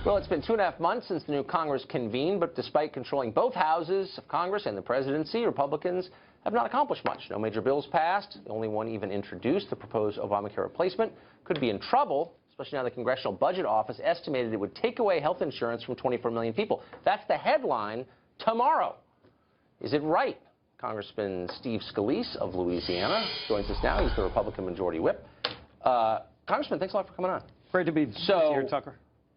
Well, it's been 2.5 months since the new Congress convened, but despite controlling both houses of Congress and the presidency, Republicans have not accomplished much. No major bills passed. The only one even introduced, the proposed Obamacare replacement, could be in trouble, especially now the Congressional Budget Office estimated it would take away health insurance from 24 million people. That's the headline tomorrow. Is it right? Congressman Steve Scalise of Louisiana joins us now. He's the Republican Majority Whip. Congressman, thanks a lot for coming on. Great to be here, Tucker.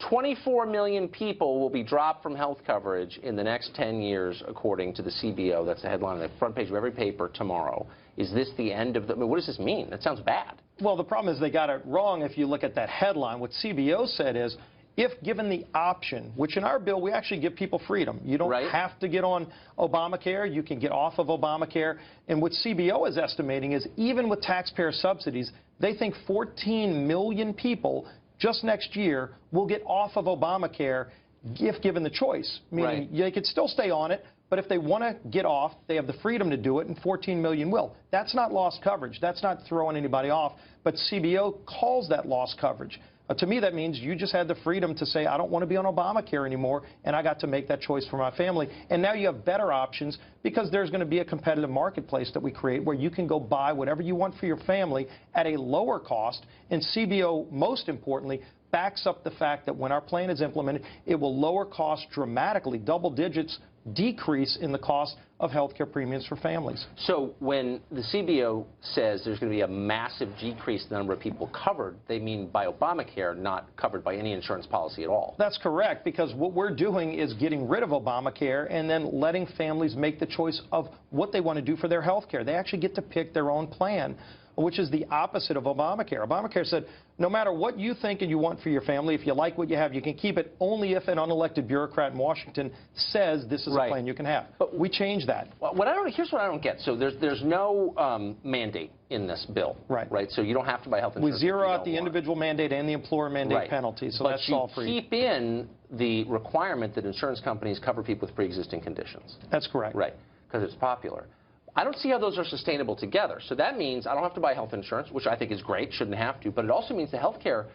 24 million people will be dropped from health coverage in the next 10 years, according to the CBO. That's the headline on the front page of every paper tomorrow. Is this the end of the... I mean, what does this mean? That sounds bad. Well, the problem is they got it wrong if you look at that headline. What CBO said is, if given the option, which in our bill we actually give people freedom. You don't have to get on Obamacare. You can get off of Obamacare. And what CBO is estimating is even with taxpayer subsidies, they think 14 million people just next year will get off of Obamacare if given the choice. Meaning they could still stay on it, but if they want to get off, they have the freedom to do it, and 14 million will. That's not lost coverage. That's not throwing anybody off. But CBO calls that lost coverage. To me, that means you just had the freedom to say, I don't want to be on Obamacare anymore, and I got to make that choice for my family. And now you have better options because there's going to be a competitive marketplace that we create where you can go buy whatever you want for your family at a lower cost. And CBO, most importantly, backs up the fact that when our plan is implemented, it will lower costs dramatically, double digits decrease in the cost of health care premiums for families. So when the CBO says there's going to be a massive decrease in the number of people covered, they mean by Obamacare, not covered by any insurance policy at all. That's correct, because what we're doing is getting rid of Obamacare and then letting families make the choice of what they want to do for their health care. They actually get to pick their own plan, which is the opposite of Obamacare. Obamacare said, no matter what you think and you want for your family, if you like what you have, you can keep it only if an unelected bureaucrat in Washington says this is a plan you can have. But we changed that. Well, here's what I don't get. So there's no mandate in this bill. Right. So you don't have to buy health insurance. We zero out the individual mandate and the employer mandate penalty, so that's all free. But you keep in the requirement that insurance companies cover people with pre-existing conditions. That's correct. Right, because it's popular. I don't see how those are sustainable together. So that means I don't have to buy health insurance, which I think is great, shouldn't have to, but it also means the healthcare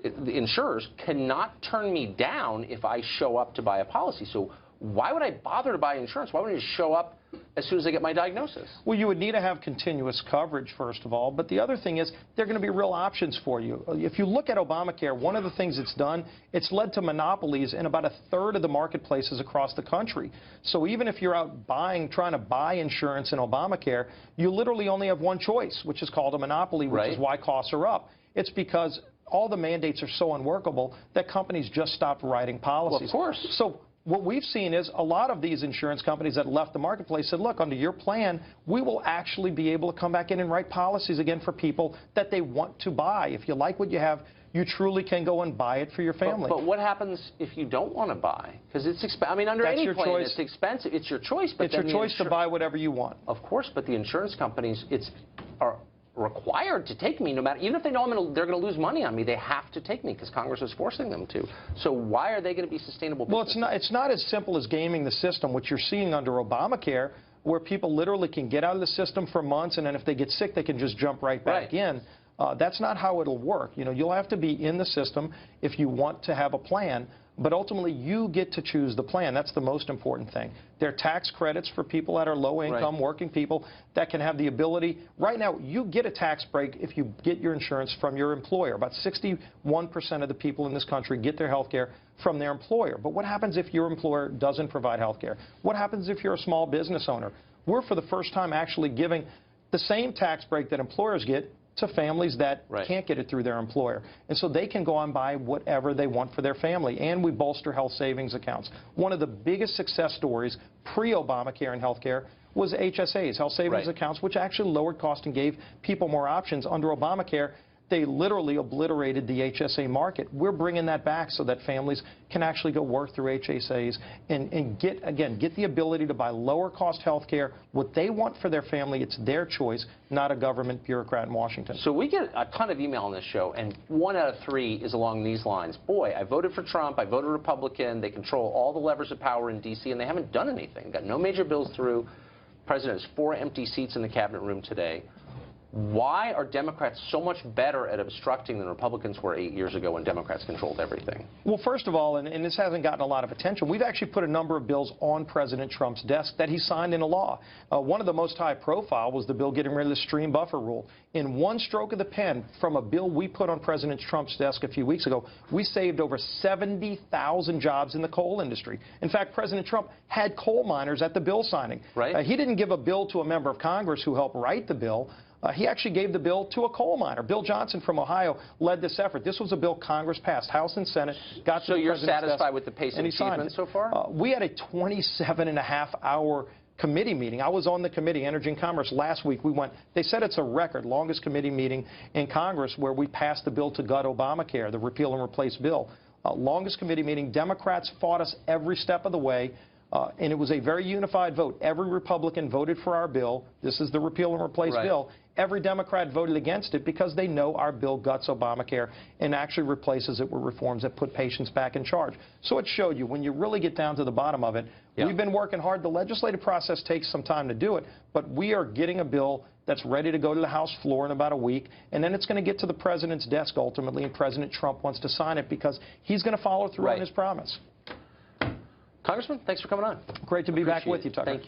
insurers cannot turn me down if I show up to buy a policy. So why would I bother to buy insurance? Why wouldn't I just show up as soon as I get my diagnosis? Well, you would need to have continuous coverage, first of all. But the other thing is there are going to be real options for you. If you look at Obamacare, one of the things it's done, it's led to monopolies in about 1/3 of the marketplaces across the country. So even if you're out trying to buy insurance in Obamacare, you literally only have one choice, which is called a monopoly, which is why costs are up. It's because all the mandates are so unworkable that companies just stopped writing policies. Well, of course. So what we've seen is a lot of these insurance companies that left the marketplace said, look, under your plan, we will actually be able to come back in and write policies again for people that they want to buy. If you like what you have, you truly can go and buy it for your family. But what happens if you don't want to buy? Because it's expensive. I mean, under any plan, it's expensive. It's your choice. But it's your choice to buy whatever you want. Of course, but the insurance companies are required to take me no matter, even if they know they're going to lose money on me, they have to take me because Congress is forcing them to. So why are they going to be sustainable? Well, it's not as simple as gaming the system, which you're seeing under Obamacare, where people literally can get out of the system for months, and then if they get sick, they can just jump right back in. That's not how it'll work. You know, you'll have to be in the system if you want to have a plan. But ultimately, you get to choose the plan. That's the most important thing. There are tax credits for people that are low-income, working people that can have the ability. Right now, you get a tax break if you get your insurance from your employer. About 61% of the people in this country get their health care from their employer. But what happens if your employer doesn't provide health care? What happens if you're a small business owner? We're, for the first time, actually giving the same tax break that employers get to families that can't get it through their employer. And so they can go and buy whatever they want for their family. And we bolster health savings accounts. One of the biggest success stories pre-Obamacare in health care was HSAs, health savings accounts, which actually lowered cost and gave people more options. Under Obamacare, they literally obliterated the HSA market. We're bringing that back so that families can actually go work through HSAs and get the ability to buy lower cost health care, what they want for their family. It's their choice, not a government bureaucrat in Washington. So we get a ton of email on this show, and 1 out of 3 is along these lines. Boy, I voted for Trump, I voted Republican, they control all the levers of power in D.C., and they haven't done anything. Got no major bills through. The president has 4 empty seats in the cabinet room today. Why are Democrats so much better at obstructing than Republicans were 8 years ago when Democrats controlled everything? Well, first of all, and this hasn't gotten a lot of attention, we've actually put a number of bills on President Trump's desk that he signed into law. One of the most high profile was the bill getting rid of the stream buffer rule. In one stroke of the pen from a bill we put on President Trump's desk a few weeks ago, we saved over 70,000 jobs in the coal industry. In fact, President Trump had coal miners at the bill signing. Right. He didn't give a bill to a member of Congress who helped write the bill. He actually gave the bill to a coal miner. Bill Johnson from Ohio led this effort. This was a bill Congress passed, House and Senate, got to the president's desk. So you're satisfied with the pace of achievement so far? We had a 27.5-hour committee meeting. I was on the committee, Energy and Commerce, last week. They said it's a record, longest committee meeting in Congress where we passed the bill to gut Obamacare, the repeal and replace bill. Longest committee meeting. Democrats fought us every step of the way. And it was a very unified vote. Every Republican voted for our bill. This is the repeal and replace bill. Every Democrat voted against it because they know our bill guts Obamacare and actually replaces it with reforms that put patients back in charge. So it showed you, when you really get down to the bottom of it, we've been working hard. The legislative process takes some time to do it, but we are getting a bill that's ready to go to the House floor in about a week, and then it's going to get to the president's desk ultimately, and President Trump wants to sign it because he's going to follow through on his promise. Congressman, thanks for coming on. Great to be back with you, Tucker. Thank you.